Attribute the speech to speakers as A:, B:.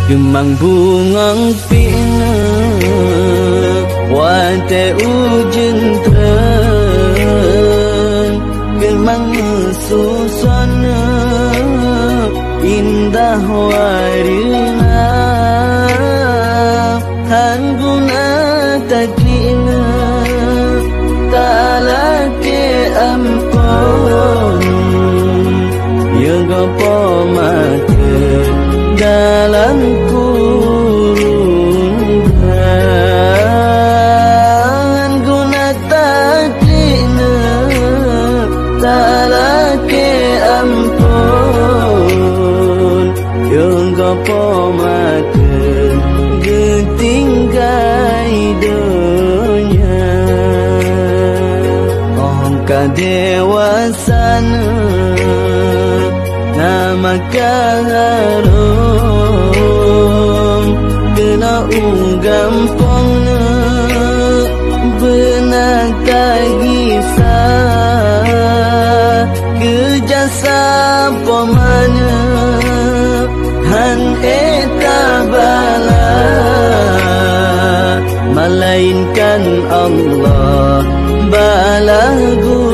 A: Kemang bungang pina wate ujung terang kemang susana indah warna han guna takina talake ampun yang gopo mate dalam kurung guna taklina talake ampun yang gopo mate getinggai dunia ongka dewasana nama kaharum kena gampang benar kisah kejasa pomana han etabala melainkan Allah balagu